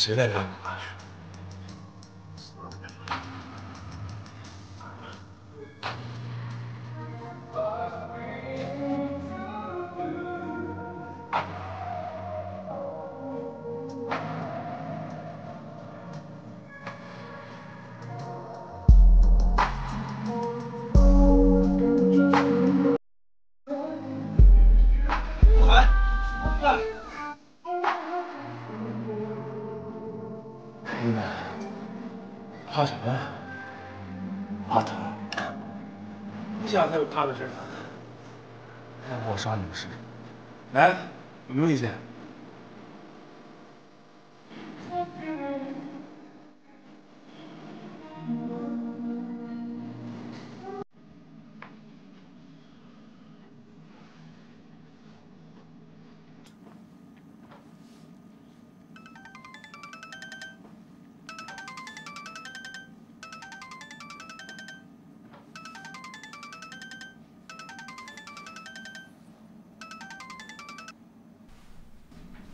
谁来着？怕什么呀？怕疼。你想他有怕的事呢？那我杀你们试试。来，有没有意见？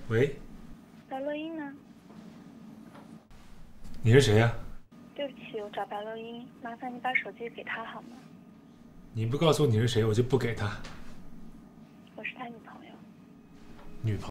喂，白乐音呢？你是谁呀？对不起，我找白乐音，麻烦你把手机给他好吗？你不告诉我你是谁，我就不给他。我是他女朋友。女朋友。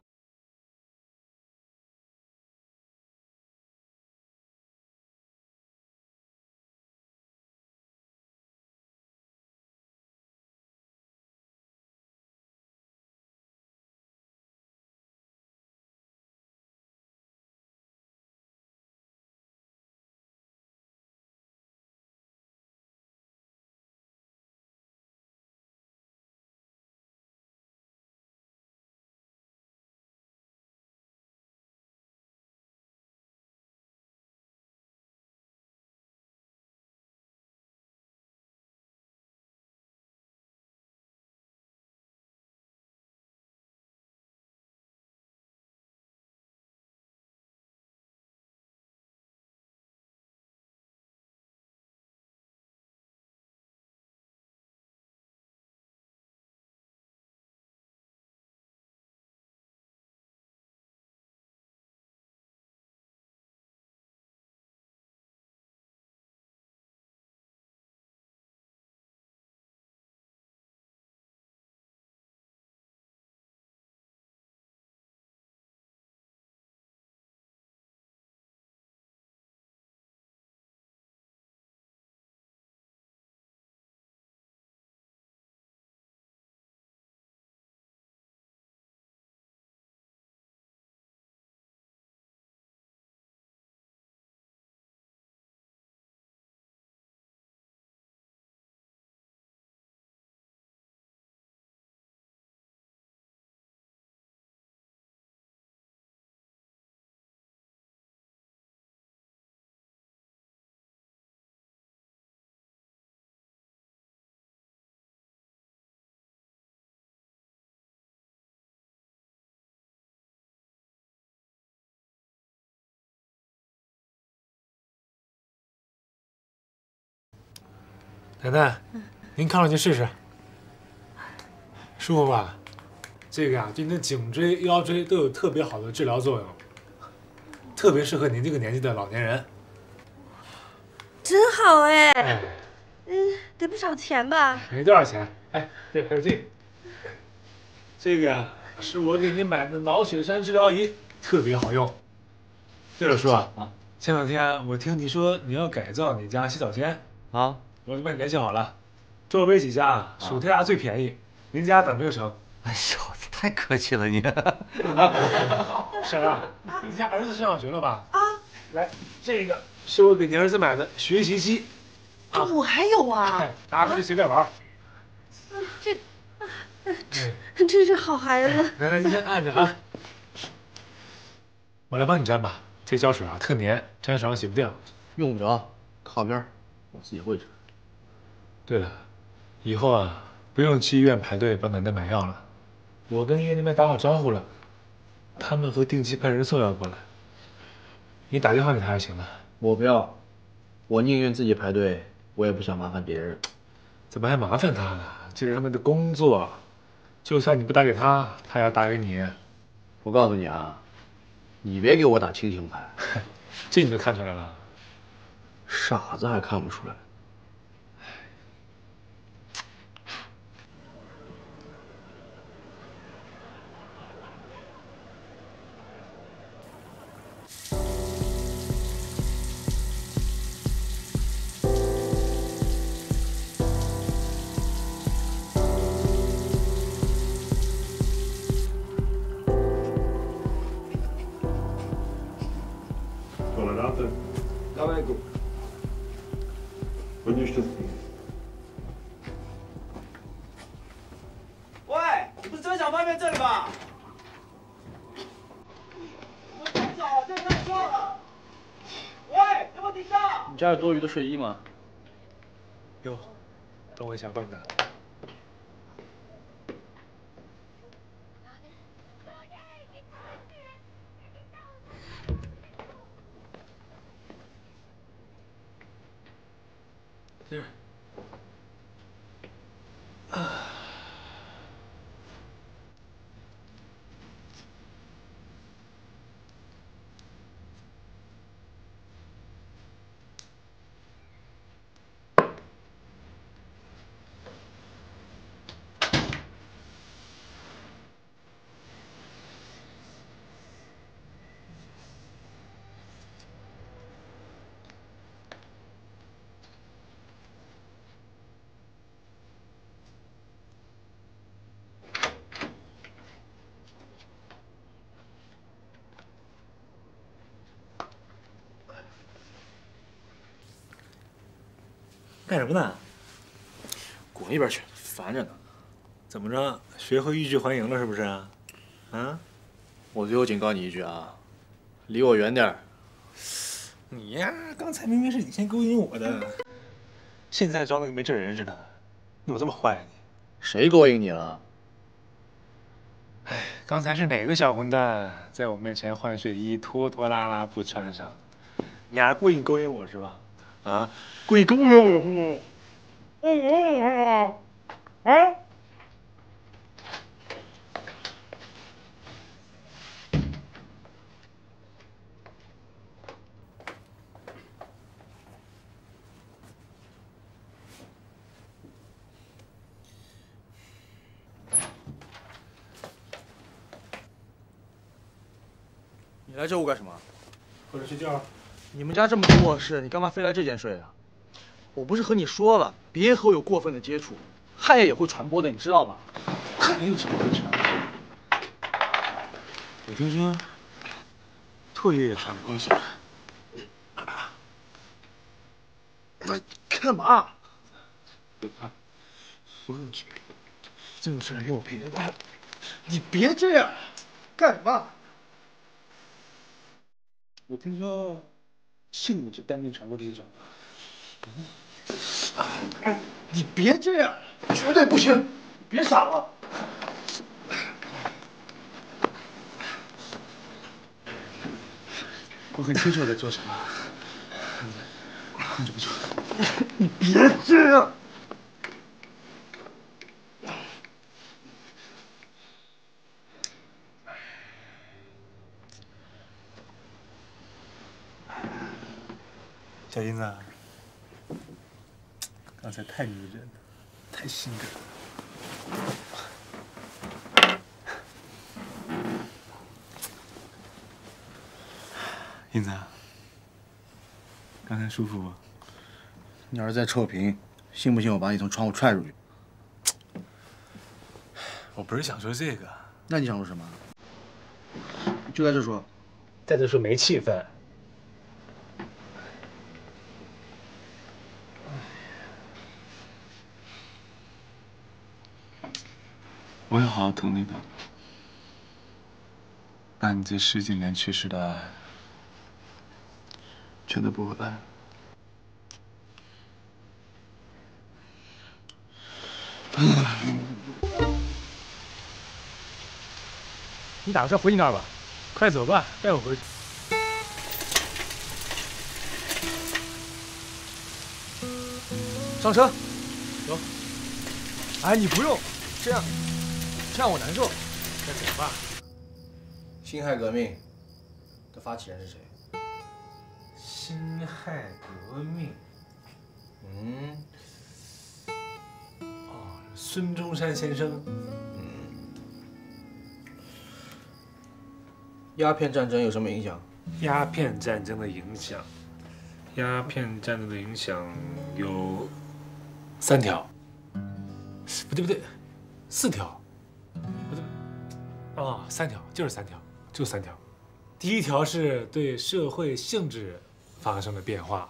奶奶，您看上去试试，舒服吧？这个呀，对你的颈椎、腰椎都有特别好的治疗作用，特别适合您这个年纪的老年人。真好哎！哎，得不少钱吧？没多少钱。哎，对，还有这个，这个呀，是我给您买的脑血栓治疗仪，特别好用。对了，叔啊，前两天我听你说你要改造你家洗澡间啊，我就帮你联系好了，周围几家属他家最便宜，您家等着就成。哎呦，太客气了你。婶儿，你家儿子上学了吧？啊，来，这个是我给你儿子买的学习机。啊，我还有啊！哎，拿回去随便玩。真是好孩子。来来，你先按着啊。我来帮你粘吧，这胶水啊特粘，粘手上洗不掉。用不着，靠边，我自己会治。对了，以后啊不用去医院排队帮奶奶买药了，我跟医院那边打好招呼了，他们会定期派人送药过来。你打电话给他就行了。我不要，我宁愿自己排队，我也不想麻烦别人。怎么还麻烦他呢？这是他们的工作，就算你不打给他，他也要打给你。我告诉你啊，你别给我打亲情牌，这你都看出来了？傻子还看不出来。Tolerante. Давай-ка. Будь щасливий. 喂，你不是真想方便这里吧？我们太早了，这太热了。喂，有没有听到？你家有多余的睡衣吗？有，等我一下，笨蛋。这儿。干什么呢？滚一边去，烦着呢。怎么着？学会欲拒还迎了是不是啊？啊？我最后警告你一句啊，离我远点儿。你呀，刚才明明是你先勾引我的，现在装的跟没这人似的，你怎么这么坏啊你？谁勾引你了？哎，刚才是哪个小混蛋在我面前换睡衣，拖拖拉拉不穿上？你还故意勾引我是吧？啊，故意勾引我是吗？啊？你来这屋干什么？回来睡觉。你们家这么多卧室，你干嘛非来这间睡啊？我不是和你说了，别和我有过分的接触，汗液也会传播的，你知道吗？汗有什么会传播？我听说唾液也传播是吧？干嘛？别怕，我有去。这种事给我赔的大。你别这样，干什么？我听说性质单面传播的一种。你别这样，绝对不行！别傻了。我很清楚我在做什么，控制不住。你别这样。小英子，刚才太迷人了，太性感了。英子，刚才舒服不？你要是再臭贫，信不信我把你从窗户踹出去？我不是想说这个。那你想说什么？就在这说。在这说没气氛。我会好好疼你的，把你这10几年缺失的爱全都补回来。你打个车回你那儿吧，快走吧，带我回去。上车。走。哎，你不用这样，这样我难受。快走吧。辛亥革命的发起人是谁？辛亥革命。孙中山先生。鸦片战争有什么影响？鸦片战争的影响，鸦片战争的影响有3条，不对，4条，不对，哦，3条，就是3条，就3条。第1条是对社会性质发生了变化，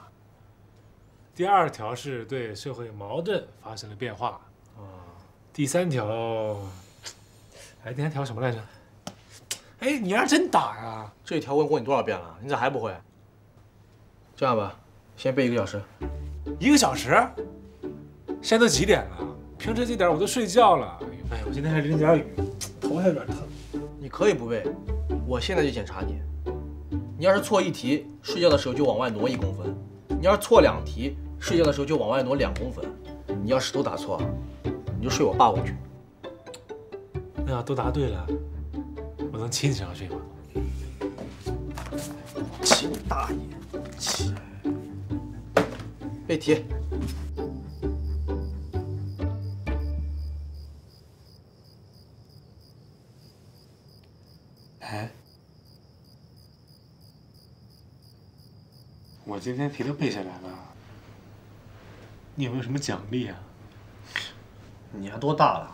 第2条是对社会矛盾发生了变化，第3条，哎，第3条什么来着？哎，你丫真打呀！这条问过你多少遍了，你咋还不会？这样吧，先背1个小时。1个小时？现在都几点了？平时这点我都睡觉了。哎，我今天还淋点雨，头还有点疼。你可以不背，我现在就检查你。你要是错1题，睡觉的时候就往外挪1公分；你要是错2题，睡觉的时候就往外挪2公分。你要是都答错，你就睡我爸过去。那要都答对了，我能亲你身上睡吗？起你大爷！起！背题。哎，我今天题都背下来了，你有没有什么奖励啊？你还多大了？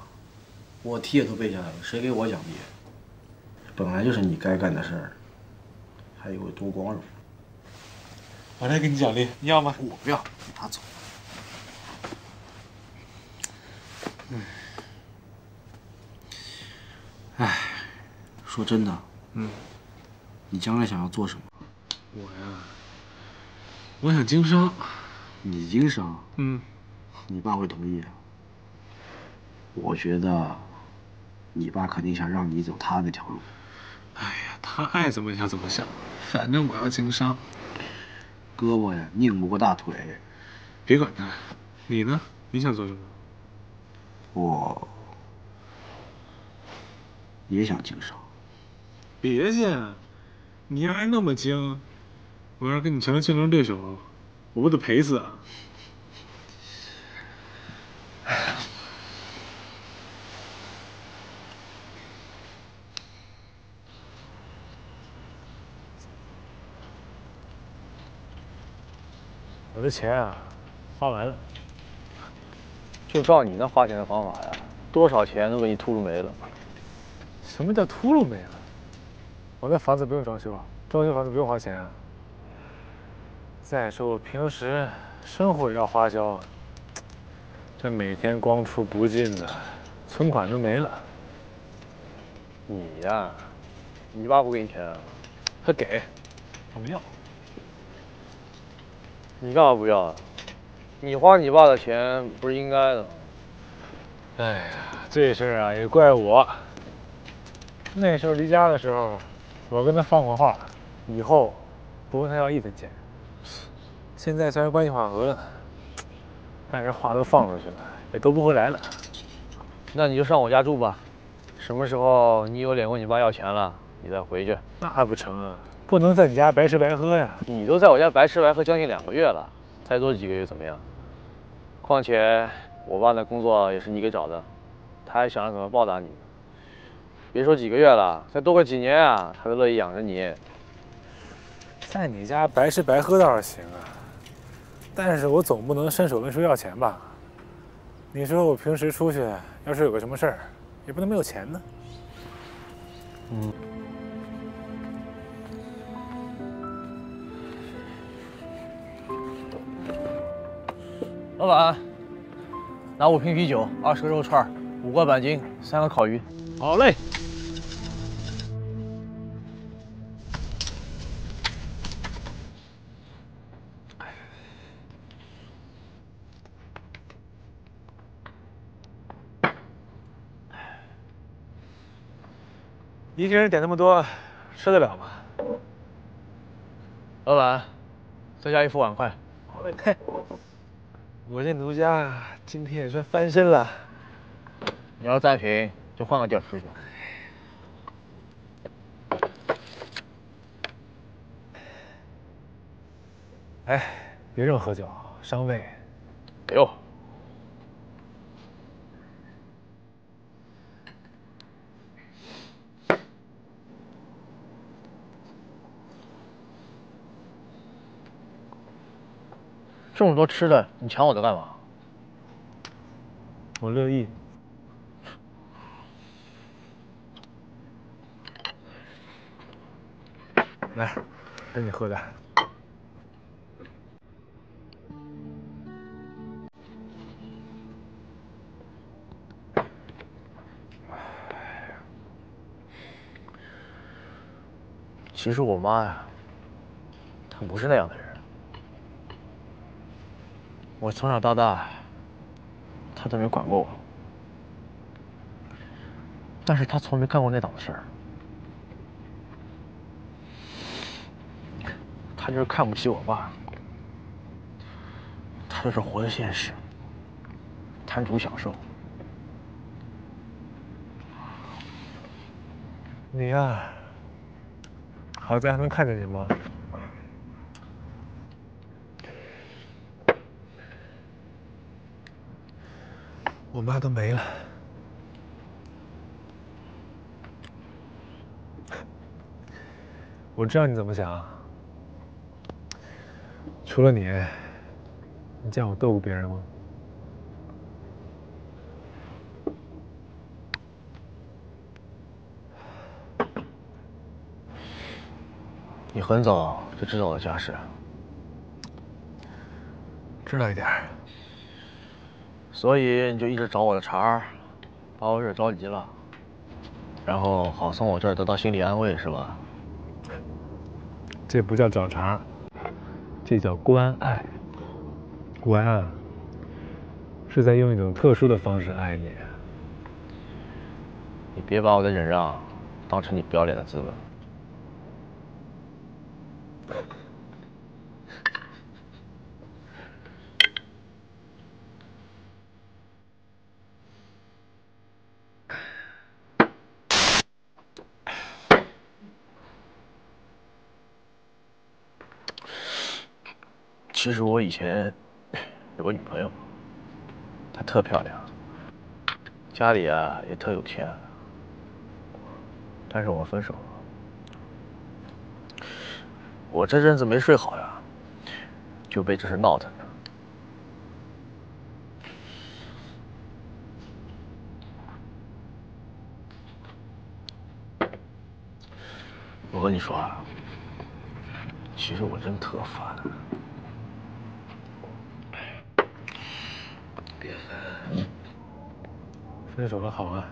我题也都背下来了，谁给我奖励？本来就是你该干的事儿，还以为多光荣。我来给你奖励，你要吗？我不要，拿走。哎，说真的，你将来想要做什么？我呀，我想经商。你经商？嗯，你爸会同意啊？我觉得，你爸肯定想让你走他那条路。哎呀，他爱怎么想怎么想，反正我要经商。胳膊呀，拧不过大腿。别管他，你呢？你想做什么？我也想经商。别介，你要是那么精，我要是跟你成了竞争对手，我不得赔死啊！我的钱啊，花完了。就照你那花钱的方法呀，多少钱都给你秃噜没了。什么叫秃噜没了？我那房子不用装修，装修房子不用花钱啊。再说我平时生活也要花销，这每天光出不进的，存款都没了。你呀，你爸不给你钱啊？他给，我没要。你干嘛不要啊？你花你爸的钱不是应该的吗？哎呀，这事儿啊也怪我。那时候离家的时候，我跟他放过话，以后不问他要1分钱。现在虽然关系缓和了，但是话都放出去了，也都不回来了。那你就上我家住吧，什么时候你有脸问你爸要钱了，你再回去。那不成啊，不能在你家白吃白喝呀。你都在我家白吃白喝将近2个月了，再多几个月怎么样？况且我爸那工作也是你给找的，他还想着怎么报答你。别说几个月了，再多个几年啊，他都乐意养着你。在你家白吃白喝倒是行啊，但是我总不能伸手问叔要钱吧？你说我平时出去，要是有个什么事儿，也不能没有钱呢。老板，拿5瓶啤酒，20个肉串，5个板筋，3个烤鱼。好嘞。一个人点那么多，吃得了吗？老板，再加1副碗筷。好嘞，嘿。我这奴家今天也算翻身了。你要再贫，就换个地儿吃去。哎，别这么喝酒，伤胃。哎呦，这么多吃的，你抢我的干嘛？我乐意。来，给你喝的。其实我妈呀，她不是那样的人。我从小到大，她都没管过我，但是她从没干过那档子事儿。她就是看不起我爸，她就是活得现实，贪图享受。你呀，好在还能看见你妈。我妈都没了。我知道你怎么想。除了你，你见我斗过别人吗？你很早就知道我的家世，知道一点儿。所以你就一直找我的茬儿，把我惹着急了，然后好从我这儿得到心理安慰，是吧？这不叫找茬，这叫关爱。关爱是在用一种特殊的方式爱你。你别把我的忍让当成你不要脸的资本。其实我以前有个女朋友，她特漂亮，家里啊也特有钱，但是我们分手了。我这阵子没睡好呀，就被这事闹腾着。我跟你说啊，其实我真特烦。别分，分手了好啊。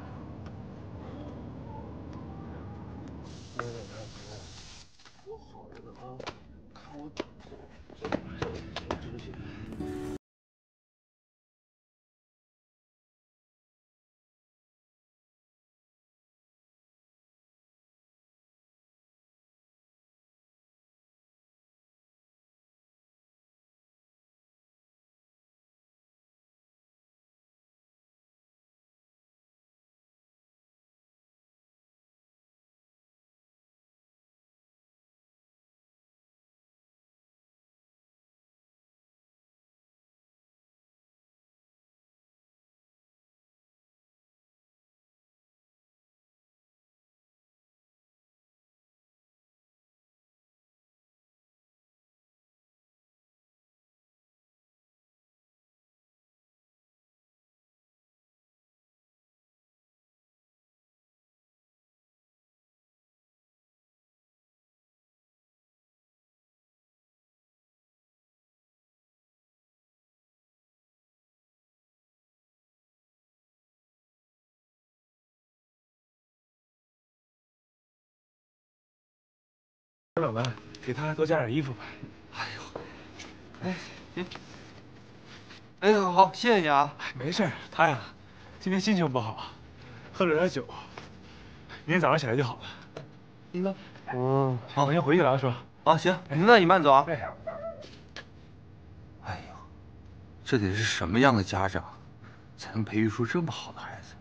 冷了，给他多加点衣服吧。哎呦，哎，行。哎，好，谢谢你啊。没事，他呀，今天心情不好，喝了点酒，明天早上起来就好了。那，好，我先回去了，叔。啊，行，那你慢走啊。哎，哎呦，这得是什么样的家长，才能培育出这么好的孩子？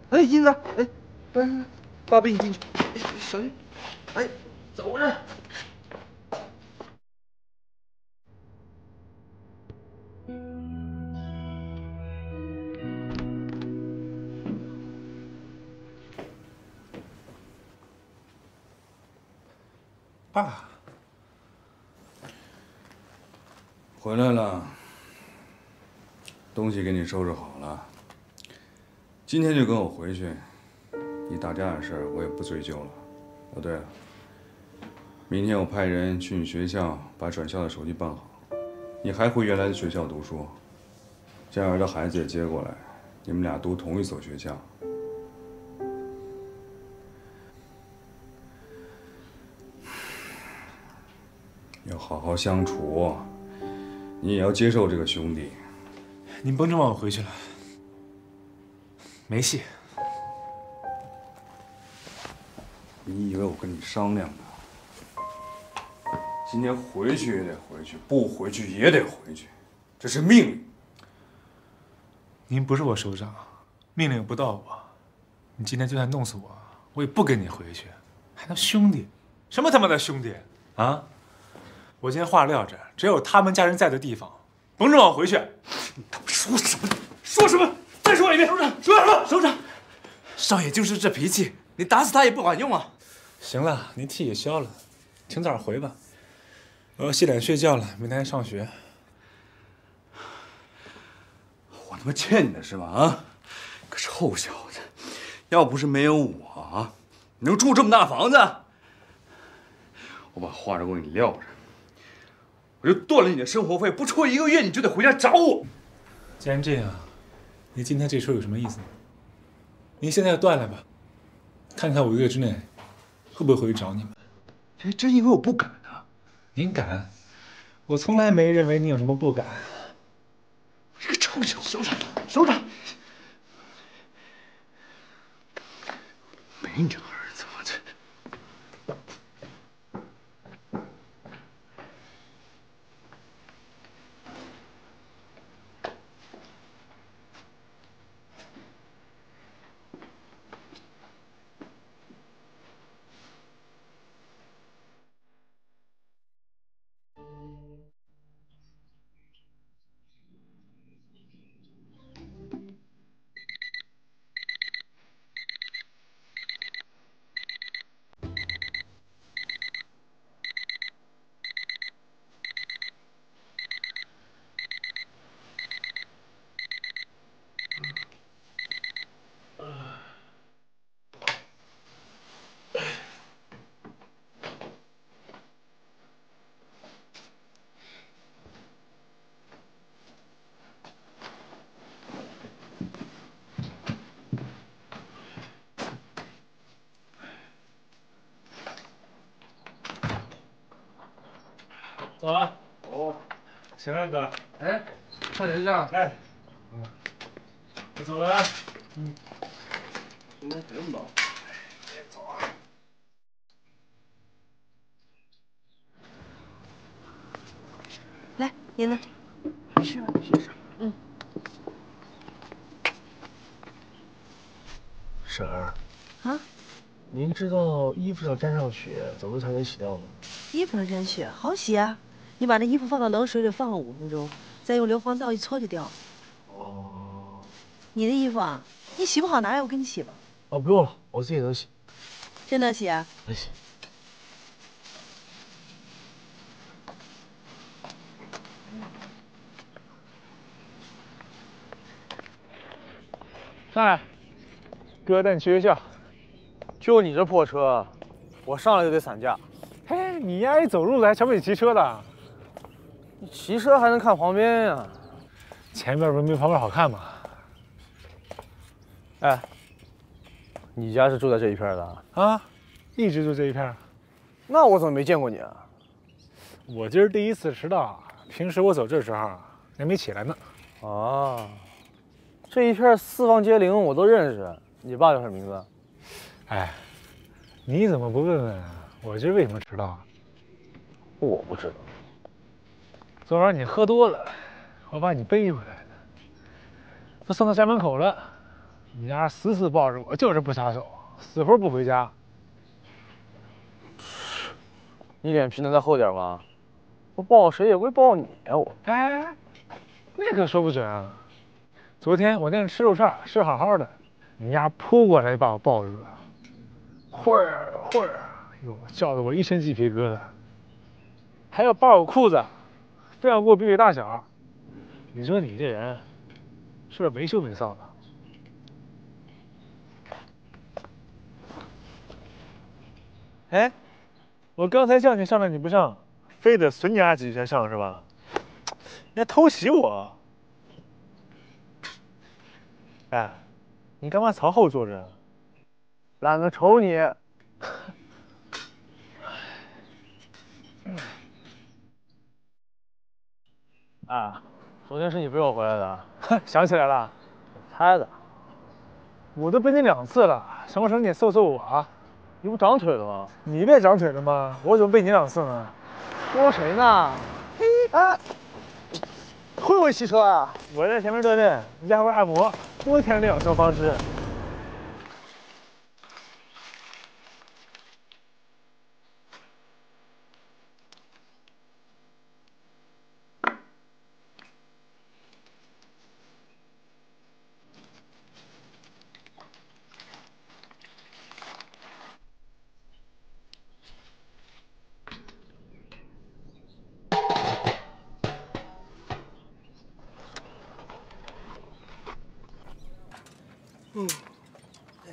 哎，英子，哎，来，爸背你进去。哎，小心，哎，走着。爸，回来了，东西给你收拾好了。今天就跟我回去，你打架的事儿我也不追究了。哦，对了，明天我派人去你学校把转校的手续办好，你还回原来的学校读书。江儿的孩子也接过来，你们俩读同一所学校。要好好相处，你也要接受这个兄弟。您甭指望我回去了，没戏。你以为我跟你商量呢？今天回去也得回去，不回去也得回去，这是命令。您不是我首长，命令不到我，你今天就算弄死我，我也不跟你回去。还能兄弟？什么他妈的兄弟啊！我今天话撂着，只要有他们家人在的地方，甭指望我回去。你他妈说什么？说什么？再说一遍！首长，说什么？首长，少爷就是这脾气，你打死他也不管用啊！行了，您气也消了，请早回吧。我要洗脸睡觉了，明天还上学。我他妈欠你的是吧？啊，个臭小子！要不是没有我啊，你能住这么大房子？我把话都给你撂着，我就断了你的生活费，不出1个月你就得回家找我。既然这样，您今天这说有什么意思呢？您现在就断了吧，看看我1个月之内会不会回去找你们。真以为我不敢啊？您敢？我从来没认为你有什么不敢。这个臭小子！首长，首长，没你儿子吗？这。走了。哦，行了，哥。哎，少爷这样。哎，我走了啊。今天谁不到？走啊。来，银子，是吧？谢谢。婶儿，啊，您知道衣服上沾上血怎么才能洗掉吗？衣服上沾血好洗啊，你把那衣服放到冷水里放个5分钟，再用硫磺皂一搓就掉了。哦。你的衣服啊，你洗不好拿来我给你洗吧。哦，不用了，我自己能洗。真能洗啊？能洗。上来，哥带你去学校。就你这破车，我上来就得散架。嘿，你丫一走路的还瞧不起骑车的？你骑车还能看旁边呀？前面不是没旁边好看吗？哎，你家是住在这一片的？啊，一直就这一片。那我怎么没见过你啊？我今儿第一次迟到，平时我走这时候还没起来呢。啊，这一片四方街陵我都认识。你爸叫什么名字？哎，你怎么不问问我今儿为什么迟到啊？我不知道。昨晚你喝多了，我把你背回来的，都送到家门口了，你丫死死抱着我，就是不撒手，死活不回家。你脸皮能再厚点吗？我抱谁也不会抱你啊！我哎，那可说不准啊。昨天我在那吃肉串，吃好好的，你丫扑过来把我抱住了，会儿哟，叫得我一身鸡皮疙瘩。还要扒我裤子，非要给我比比大小。你说你这人，是不是没羞没臊的？哎，我刚才叫你上来你不上，非得损你俩几句才上是吧？你还偷袭我！哎，你干嘛朝后坐着？懒得瞅你。啊，昨天是你背我回来的？想起来了，猜的。我都背你2次了，什么时候你也搜搜我啊？你不长腿了吗？你别长腿了吗？我怎么背你2次呢？说谁呢？嘿啊！会不会骑车啊？我在前面坐镇，你在后边按摩，多天的养生方式。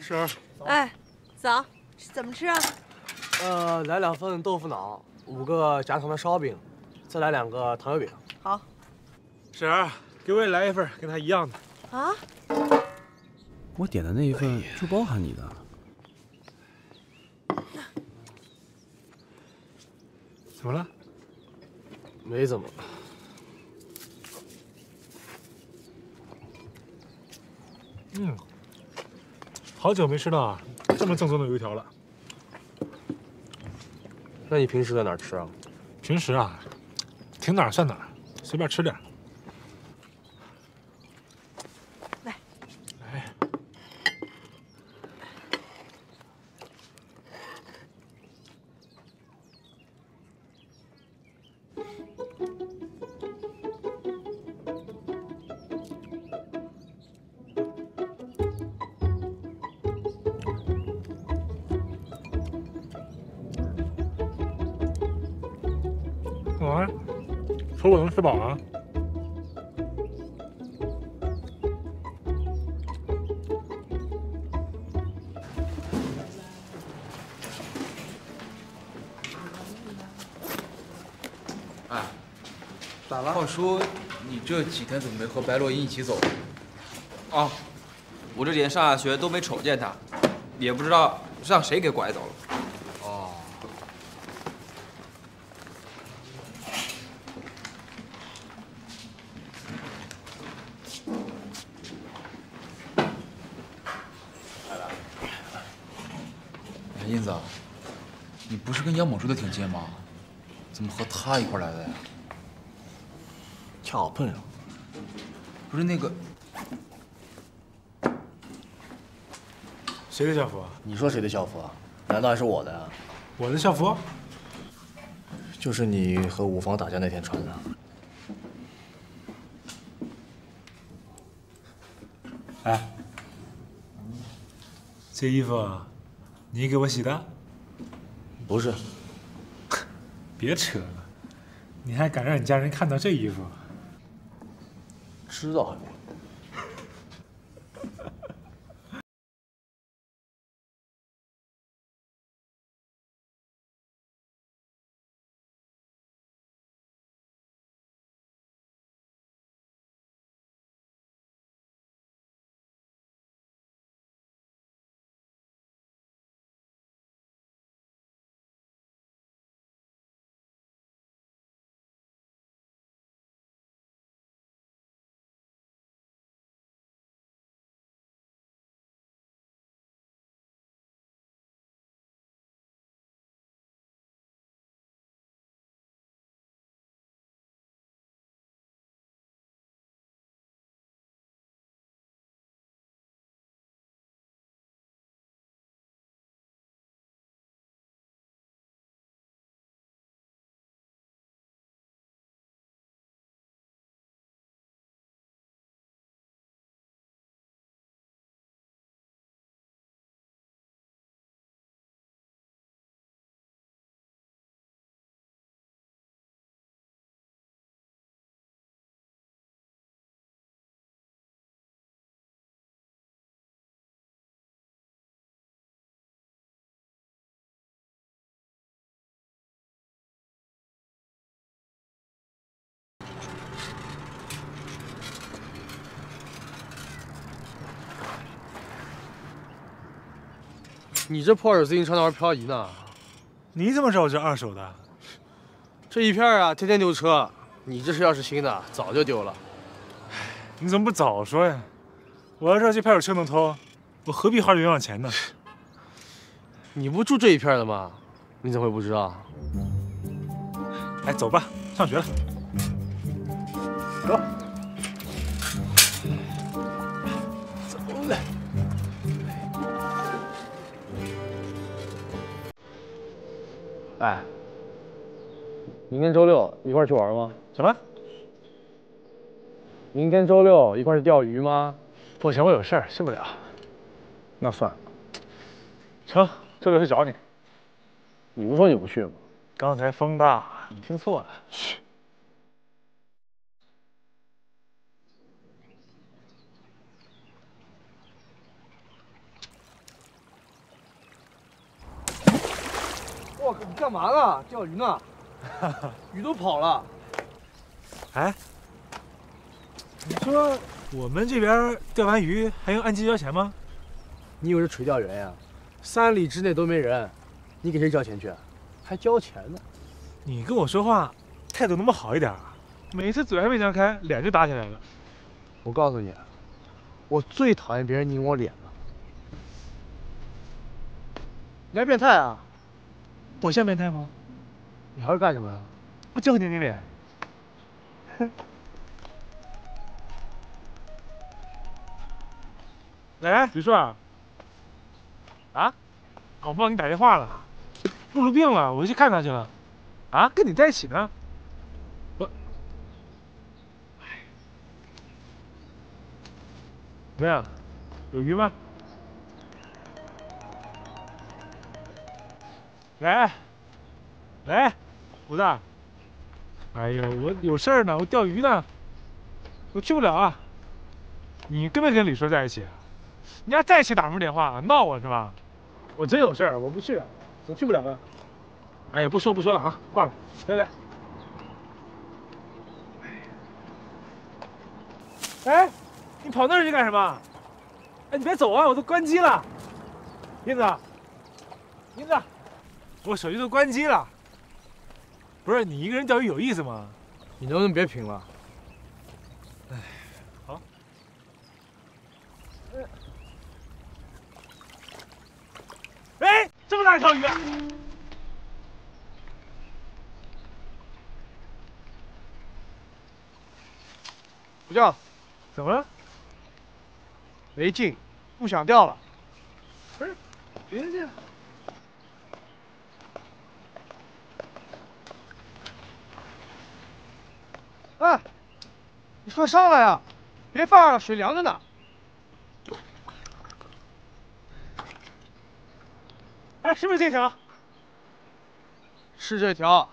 婶儿，哎，早，怎么吃啊？来2份豆腐脑，5个夹层的烧饼，再来2个糖油饼。好。婶儿，给我也来一份跟他一样的。啊？我点的那一份就包含你的。怎么了？没怎么。好久没吃到这么正宗的油条了。那你平时在哪儿吃啊？平时啊，停哪儿算哪儿，随便吃点。来，来。说我能吃饱啊？哎，咋了？话说你这几天怎么没和白洛英一起走？啊，我这几天上下学都没瞅见他，也不知道是让谁给拐走了。哦。英子，你不是跟杨某住的挺近吗？怎么和他一块来的呀？恰好碰上。不是那个，谁的校服啊？你说谁的校服啊？难道还是我的呀？我的校服？就是你和五房打架那天穿的。哎，这衣服你给我洗的？不是。别扯了，你还敢让你家人看到这衣服？知道还不你这破二手自行车那玩意漂移呢？你怎么知道我这二手的？这一片啊，天天丢车。你这是要是新的，早就丢了。你怎么不早说呀？我要知道这派出所车能偷，我何必花冤枉钱呢？你不住这一片的吗？你怎么会不知道？哎，走吧，上学了。走。走了。哎，明天周六一块去玩吗？什么？明天周六一块去钓鱼吗？不行，我有事儿，去不了。那算了。成，周六去找你。你不说你不去吗？刚才风大，你听错了。嘘。我靠，你干嘛呢？钓鱼呢？鱼都跑了。哎，你说我们这边钓完鱼还用按斤交钱吗？你以为是垂钓员呀？3里之内都没人，你给谁交钱去？还交钱呢？你跟我说话态度能不能好一点啊？每次嘴还没张开，脸就打起来了。我告诉你，我最讨厌别人拧我脸了。你还变态啊？我像变态吗？你还会干什么呀？不就拧脸？喂，李硕。啊？我帮你打电话了，露出病了，我去看他去了。啊？跟你在一起呢？我。怎么样？有鱼吗？喂，喂，胡子。哎呦，我有事儿呢，我钓鱼呢，我去不了啊。你跟没跟李硕在一起？你俩在一起打什么电话？闹我是吧？我真有事儿，我不去，我去不了了。哎呀，不说了啊，挂了，拜拜。哎，你跑那儿去干什么？哎，你别走啊，我都关机了。英子，英子，我手机都关机了。不是你一个人钓鱼有意思吗？你能不能别贫了？哎，好。哎，这么大一条鱼！不钓，怎么了？没劲，不想钓了。不是，别这样。哎，你快上来呀！别放了，水凉着呢。哎，是不是这条？是这条。